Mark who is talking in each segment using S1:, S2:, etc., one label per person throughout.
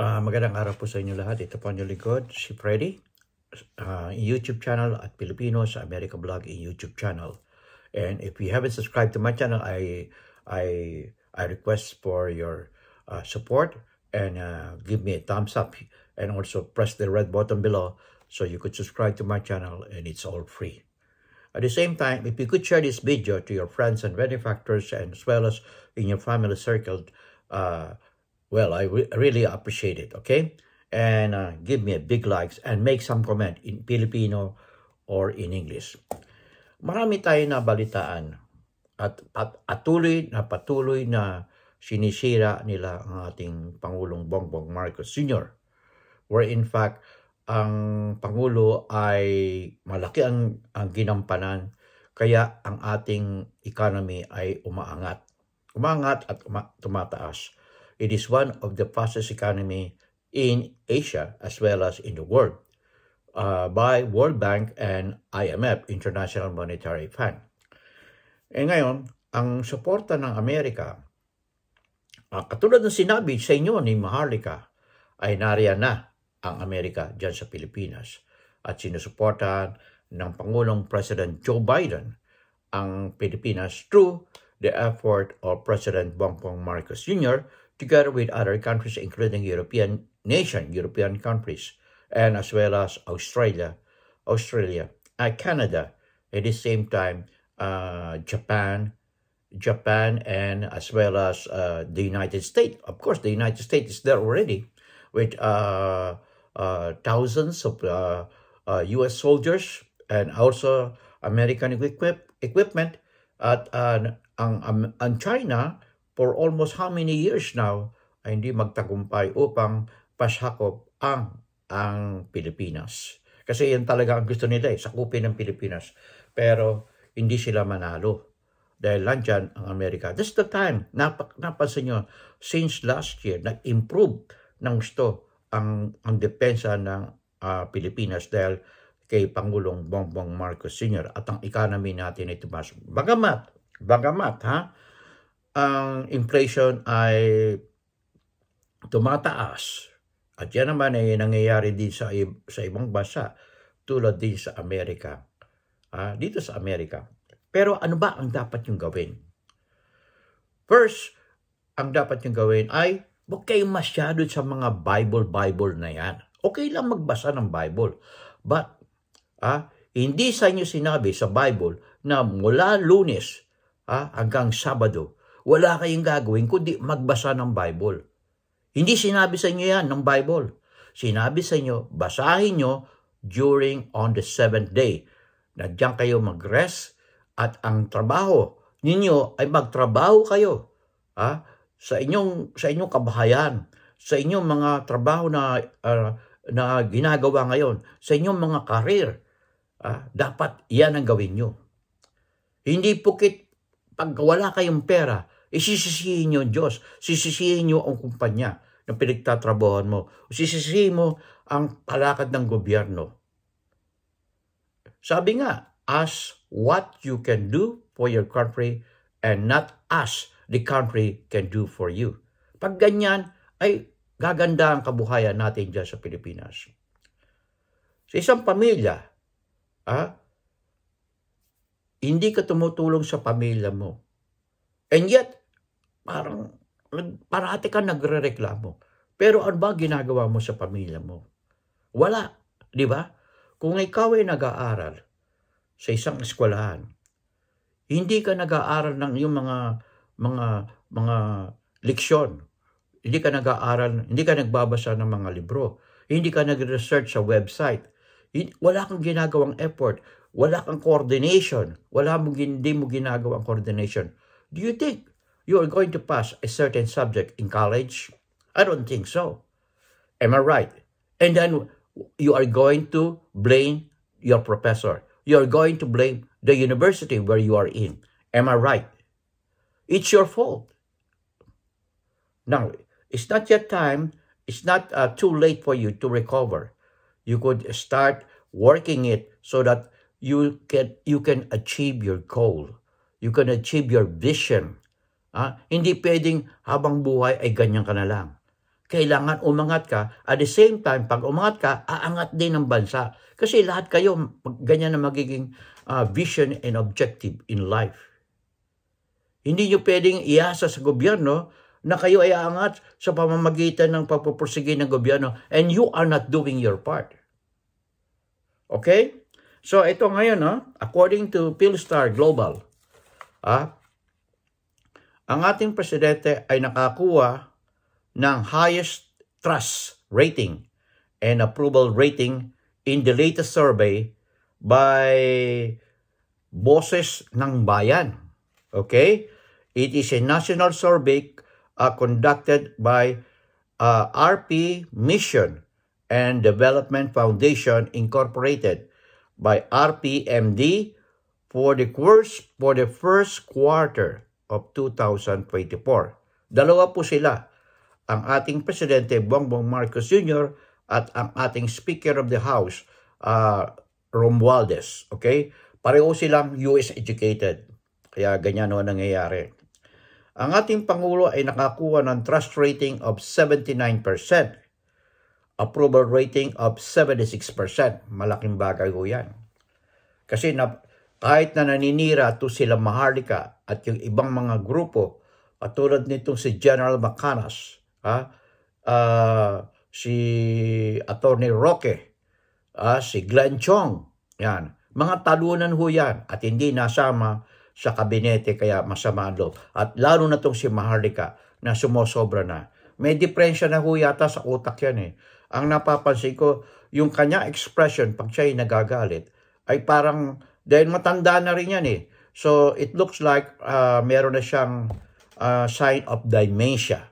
S1: Magandang araw po sa inyo lahat. Ito po ang inyong likod, si Freddy. YouTube channel at Pilipino sa America Vlog in YouTube channel. And if you haven't subscribed to my channel, I request for your support and give me a thumbs up and also press the red button below so you could subscribe to my channel, and it's all free. At the same time, if you could share this video to your friends and benefactors and as well as in your family circle, well, I really appreciate it, okay? And give me a big likes and make some comment in Filipino or in English. Marami tayo na balitaan at patuloy na sinisira nila ang ating Pangulong Bongbong Marcos Sr. Where in fact, ang Pangulo ay malaki ang ginampanan, kaya ang ating economy ay umaangat at tumataas. It is one of the fastest economy in Asia as well as in the world by World Bank and IMF, International Monetary Fund. E ngayon, ang suporta ng Amerika, katulad ng sinabi sa inyo ni Maharlika, ay nariyan na ang Amerika dyan sa Pilipinas at sinusuportahan ng Pangulong President Joe Biden ang Pilipinas through the effort of President Bongbong Marcos Sr. together with other countries including European countries, and as well as Australia, Canada, at the same time Japan, and as well as the United States. Of course, the United States is there already with thousands of U.S. soldiers and also American equipment at ang China for almost how many years now ay hindi magtagumpay upang pasakop ang Pilipinas. Kasi yan talaga ang gusto nila, sakupin ng Pilipinas. Pero hindi sila manalo dahil landyan ang Amerika. That's the time, napansin nyo, since last year, nag-improve ng gusto ang depensa ng Pilipinas dahil kay Pangulong Bongbong Marcos Sr. at ang economy natin ay tumas. Bagamat ang inflation ay tumataas at yan naman ay nangyayari din sa ibang bansa tulad din sa Amerika, dito sa Amerika. Pero ano ba ang dapat yung gawin? First, ang dapat yung gawin ay huwag kayong masyado sa mga Bible na yan. Okay lang magbasa ng Bible, but hindi sa inyo sinabi sa Bible na mula Lunes hanggang Sabado wala kayong gagawin kundi magbasa ng Bible. Hindi sinabi sa inyo yan ng Bible. Sinabi sa inyo, basahin nyo on the 7th day. Nandiyan kayo mag-rest at ang trabaho ninyo ay magtrabaho kayo sa inyong kabahayan, sa inyong mga trabaho na ginagawa ngayon, sa inyong mga karir. Dapat yan ang gawin nyo. Hindi pukit pag wala kayong pera, isisisihin nyo ang Diyos, sisisihin nyo ang kumpanya na pinagtatrabahoan mo, sisisihin mo ang palakad ng gobyerno. Sabi nga, ask what you can do for your country and not ask the country can do for you. Pag ganyan, ay gaganda ang kabuhayan natin dyan sa Pilipinas. Sa isang pamilya, hindi ka tumutulong sa pamilya mo. And yet, parati ka nagre-reklamo. Pero ano ba ginagawa mo sa pamilya mo? Wala, di ba? Kung ikaw ay nag-aaral sa isang eskwelahan, hindi ka nag-aaral ng iyong mga leksyon. Hindi ka nag-aaral, hindi ka nagbabasa ng mga libro. Hindi ka nag-research sa website. Wala kang ginagawang effort. Wala kang coordination. Hindi mo ginagawang coordination. Do you think you are going to pass a certain subject in college? I don't think so. Am I right? And then you are going to blame your professor. You are going to blame the university where you are in. Am I right? It's your fault. Now, it's not yet time. It's not too late for you to recover. You could start working it so that you can achieve your goal. You can achieve your vision. Hindi pwedeng habang buhay ay ganyan ka na lang. kailangan umangat ka. At the same time, pag umangat ka, aangat din ng bansa. Kasi lahat kayo, ganyan na magiging vision and objective in life. Hindi nyo pwedeng iasa sa gobyerno na kayo ay aangat sa pamamagitan ng pagpupursige ng gobyerno and you are not doing your part. Okay? So ito ngayon, according to Philstar Global, ang ating presidente ay nakakuha ng highest trust rating and approval rating in the latest survey by Boses ng Bayan. Okay? It is a national survey conducted by RP Mission and Development Foundation Incorporated by RPMD for the first quarter of 2024. Dalawa po sila, ang ating Presidente Bongbong Marcos Jr. at ang ating Speaker of the House, Romualdez. Okay? Pareho silang US educated. Kaya ganyan ang nangyayari. Ang ating Pangulo ay nakakuha ng trust rating of 79%, approval rating of 76%. Malaking bagay ho yan. Kasi kahit na naninira to sila Maharlika at yung ibang mga grupo, katulad nitong si General Macanas, si Attorney Roque, si Glenn Chong, yan. Mga talunan ho yan at hindi nasama sa kabinete kaya masama ang loob. At lalo na itong si Maharlika na sumosobra na. May diferensya na ho yata sa utak yan eh. Ang napapansin ko, yung kanya expression pag siya'y nagagalit, ay parang, dahil matanda na rin yan eh. So, it looks like meron na siyang sign of dementia.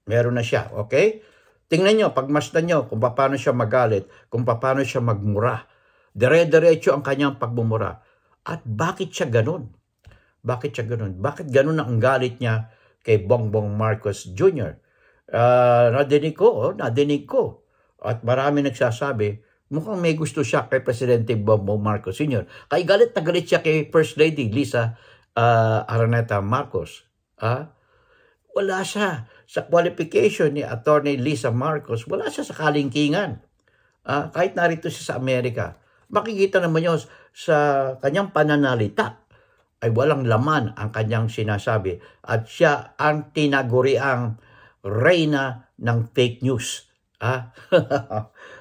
S1: Meron na siya, okay? Tingnan nyo, pagmasdan nyo kung paano siya magalit, kung paano siya magmura. Dire-diretso ang kanyang pagmumura. At bakit siya ganun? Bakit siya ganun? Bakit ganun ang galit niya kay Bongbong Marcos Jr.? Nadinig ko. At marami nagsasabi, mukhang may gusto siya kay Presidente Bongbong Marcos Sr. Kaya galit na galit siya kay First Lady Lisa Araneta Marcos. Wala siya sa qualification ni Attorney Lisa Marcos, wala siya sa kalingkingan. Kahit narito siya sa Amerika, makikita naman nyo sa kanyang pananalita ay walang laman ang kanyang sinasabi at siya ang tinaguriang reyna ng fake news.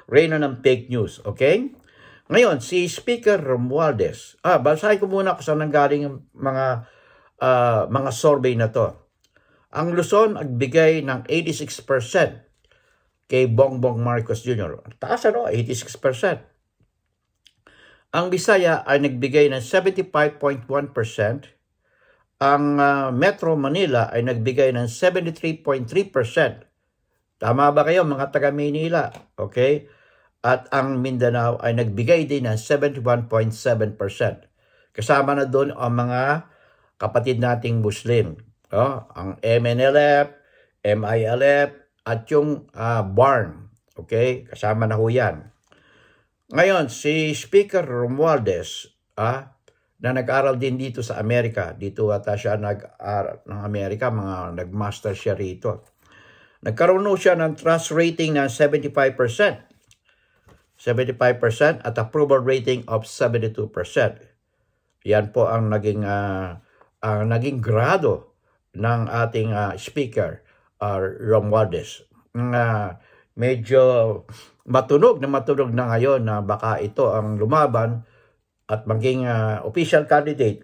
S1: Reyna ng fake news, okay? Ngayon, si Speaker Romualdez, basahin ko muna kung saan nanggaling yung mga survey na to. Ang Luzon nagbigay ng 86% kay Bongbong Marcos Jr. Taas 86%. Ang Bisaya ay nagbigay ng 75.1%. Ang Metro Manila ay nagbigay ng 73.3%. Tama ba kayo mga taga Manila? Okay? At ang Mindanao ay nagbigay din ng 71.7%. Kasama na doon ang mga kapatid nating Muslim. Ang MNLF, MILF, at yung BARN. Okay? Kasama na ho yan. Ngayon, si Speaker Romualdez, na nag-aral din dito sa Amerika, dito ata siya nag-aral ng Amerika, nag-master siya rito. Nagkaroon siya ng trust rating ng 75%. 75% at approval rating of 72%. Yan po ang naging grado ng ating Speaker, Romualdez. Medyo matunog na ngayon na baka ito ang lumaban at maging official candidate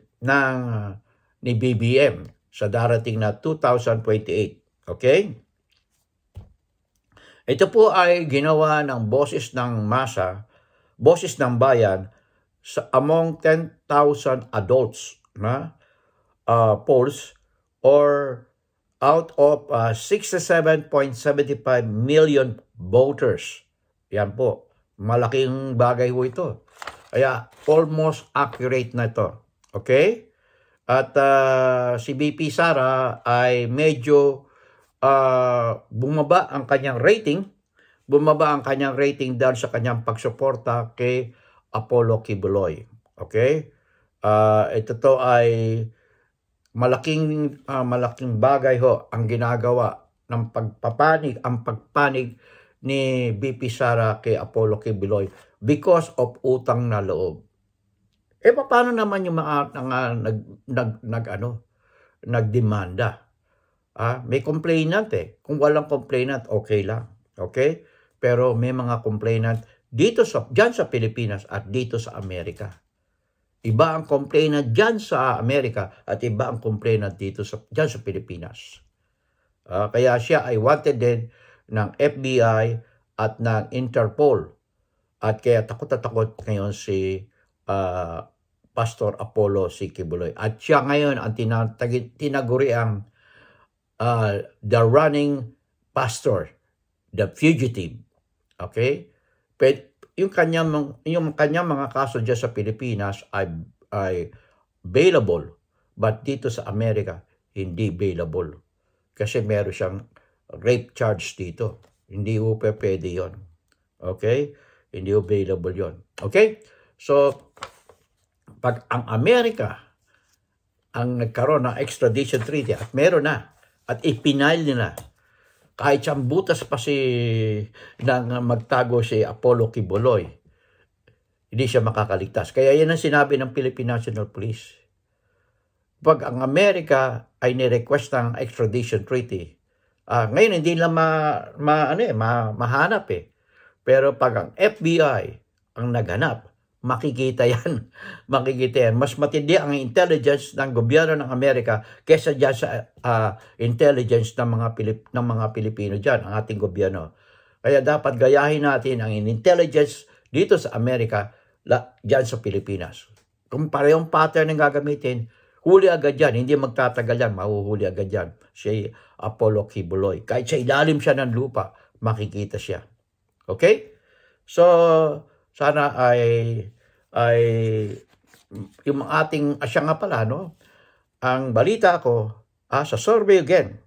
S1: ni BBM sa darating na 2028. Okay? Ito po ay ginawa ng boses ng masa, boses ng bayan among 10,000 adults na polls or out of 67.75 million voters. Yan po. Malaking bagay po ito. Kaya almost accurate na ito. Okay? At si BP Sara ay medyo bumaba ang kanyang rating. Bumaba ang kanyang rating dahil sa kanyang pagsuporta kay Apollo Kibuloy. Okay? Ito to ay malaking bagay ho ang ginagawa ng pagpapanig, ang pagpanig ni BP Sara kay Apollo Kibuloy because of utang na loob. Paano naman yung mga nagdemanda? May complainant Kung walang complainant, okay lang. Okay? Pero may mga complainant dyan sa Pilipinas at dito sa Amerika. Iba ang complainant dyan sa Amerika at iba ang complainant dyan sa Pilipinas. Kaya siya ay wanted din ng FBI at ng Interpol. At kaya takot na takot ngayon si Pastor Apollo C. Kibuloy. At siya ngayon ang tinaguri ang the running pastor, the fugitive. Okay? Pero yung kanyang mga kaso dyan sa Pilipinas ay bailable. But dito sa Amerika, hindi bailable. Kasi meron siyang rape charge dito. Hindi po pwede yun. Okay? Hindi available yun. Okay? So, pag ang Amerika ang nagkaroon ng extradition treaty at meron na at ipinail nila kahit siyang butas pa nang magtago si Apollo Kibuloy, hindi siya makakaligtas. Kaya yan ang sinabi ng Philippine National Police. Pag ang Amerika ay ni-request ng extradition treaty, ngayon hindi lang mahanap Pero pag ang FBI ang naghanap, makikita yan. Makikita yan. Mas matindi ang intelligence ng gobyerno ng Amerika kaysa dyan sa intelligence ng mga Pilipino dyan, ang ating gobyerno. Kaya dapat gayahin natin ang intelligence dito sa Amerika dyan sa Pilipinas. Kung parehong pattern ang gagamitin, huli agad yan. Hindi magtatagal yan. Mahuhuli agad yan. Si Apollo Kibuloy. Kahit sa ilalim siya ng lupa, makikita siya. Okay? So, sana ay yung ating, siya nga pala, ang balita ko, sa survey again,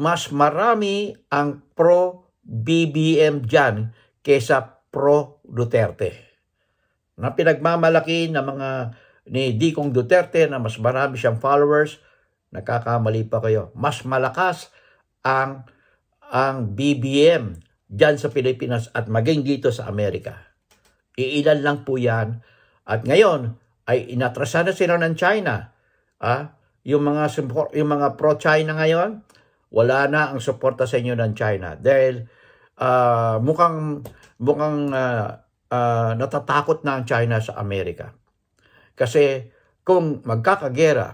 S1: mas marami ang pro-BBM dyan kesa pro-Duterte. Na pinagmamalaki na ni Digong Duterte na mas marami siyang followers, nagkakamali pa kayo. Mas malakas ang BBM dyan sa Pilipinas at maging dito sa Amerika. Iilan lang po yan. At ngayon, ay inatrasan na sila ng China. Yung mga pro-China ngayon, wala na ang suporta sa inyo ng China. Dahil mukhang natatakot na ang China sa Amerika. Kasi kung magkakagera,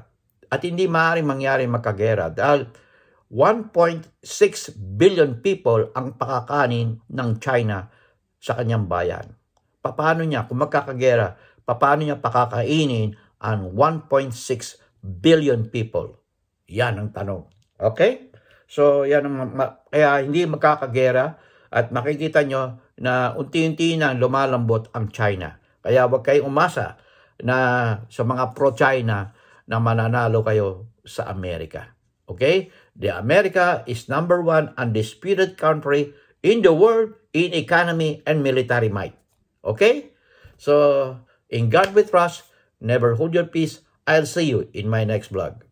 S1: at hindi maaaring mangyari magkagera, dahil 1.6 billion people ang pakakanin ng China sa kanyang bayan. Paano niya, kung magkakagera, paano niya pakakainin ang 1.6 billion people? Yan ang tanong. Okay? So, yan kaya hindi magkakagera at makikita nyo na unti-unti na lumalambot ang China. Kaya huwag kayong umasa na sa mga pro-China na mananalo kayo sa Amerika. Okay? The America is #1 undisputed country in the world in economy and military might. Okay? So, in God we trust, never hold your peace. I'll see you in my next vlog.